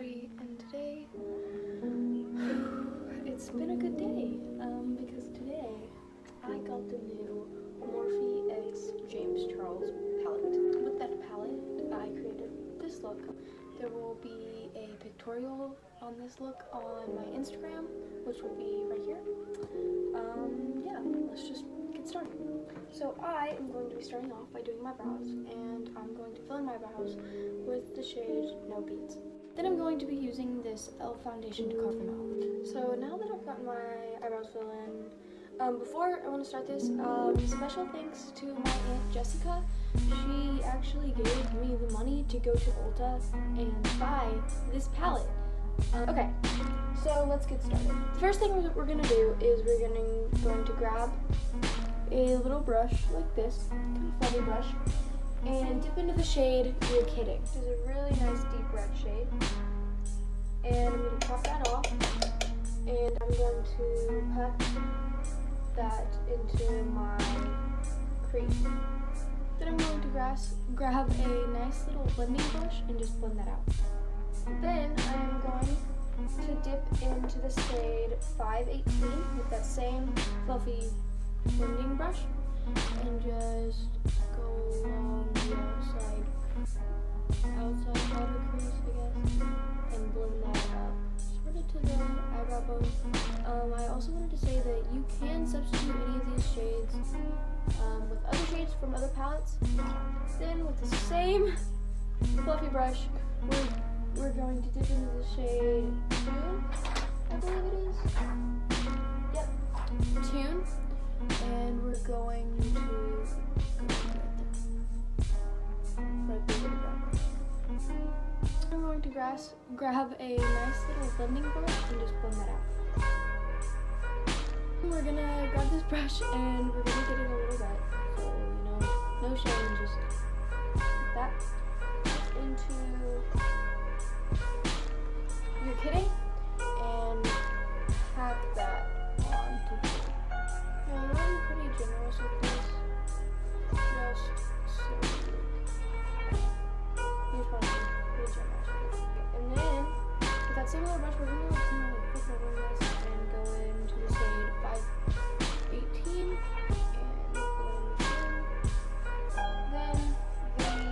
Smokey, and today it's been a good day because today I got the new Morphe X James Charles palette. With that palette, I created this look. There will be a pictorial on this look on my Instagram, which will be right here. Yeah, let's just get started. So I am going to be starting off by doing my brows, and I'm going to fill in my brows with the shade No Beads. Then I'm going to be using this e.l.f. foundation to carve them out. So now that I've gotten my eyebrows filled in, before I want to start this, special thanks to my Aunt Jessica. She actually gave me the money to go to Ulta and buy this palette. Okay, so let's get started. The first thing we're going to do is we're going to grab a little brush like this, kind of fluffy brush, and dip into the shade You're Kidding. This is a really nice deep red shade. And I'm going to top that off, and I'm going to pat that into my crease. Then I'm going to grab a nice little blending brush and just blend that out. Then I'm going to dip into the shade 518 with that same fluffy blending brush and just go along the outside outer crease, I guess, and blend that up sort of to the eyebrow bone. I also wanted to say that you can substitute any of these shades with other shades from other palettes. Then with the same fluffy brush, we're going to dip into the shade Tune, I believe it is. Yep, Tune. And we're going to go right there. I'm going to grab a nice little blending brush and just blend that out. We're gonna grab this brush and we're gonna get it a little wet. So, no shame, just put that into You're Kidding and pack that onto here. I'm really pretty generous with this, just so you're probably pretty generous with it. And then, with that same little brush, we're going to kind of put over this and go into the shade 518 and blend it in. Then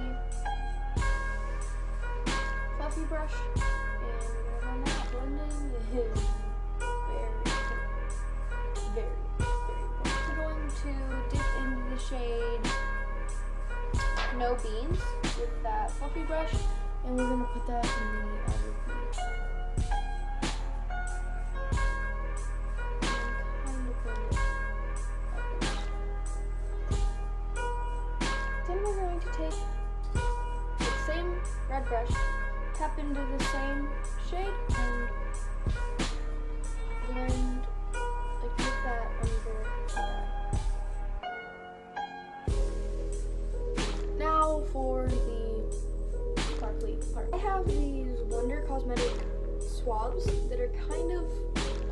the fluffy brush, and we're going to run that blending is very to dip into the shade No Beans with that fluffy brush, and we're going to put that in the outer crease. And kind of blend it upwards. Then we're going to take the same red brush, tap into the same shade, and blend, like, put that under the eye. Now for the sparkly part. I have these Wonder Cosmetic swabs that are kind of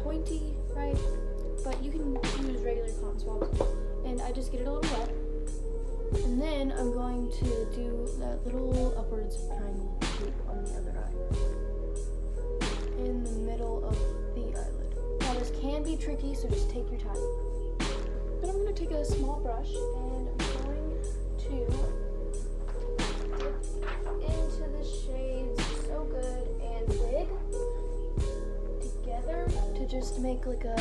pointy, right? But you can use regular cotton swabs. And I just get it a little wet. And then I'm going to do that little upwards triangle shape on the other eye, in the middle of the eyelid. Now this can be tricky, so just take your time. Then I'm going to take a small brush and I'm going to into the shades So Good and Wig together to just make like a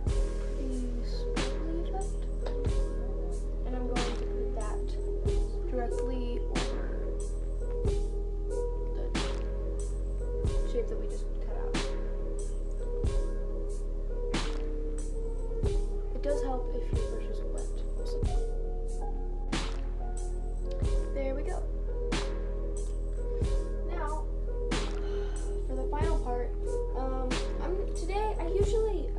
pretty sparkly effect. And I'm going to put that directly over the shape that we just cut out. It does help if your brush is wet also. There we go. Now, for the final part, today I usually,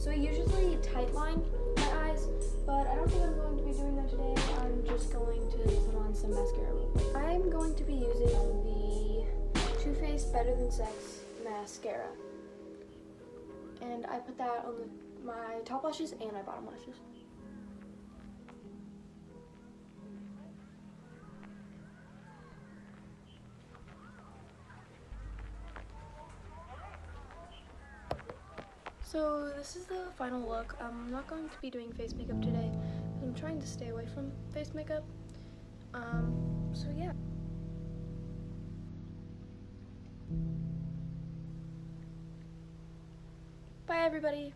I usually tightline my eyes, but I don't think I'm going to be doing that today. I'm just going to put on some mascara real quick. I'm going to be using the Too Faced Better Than Sex mascara. And I put that on my top lashes and my bottom lashes. So this is the final look. I'm not going to be doing face makeup today. I'm trying to stay away from face makeup. So yeah. Bye everybody.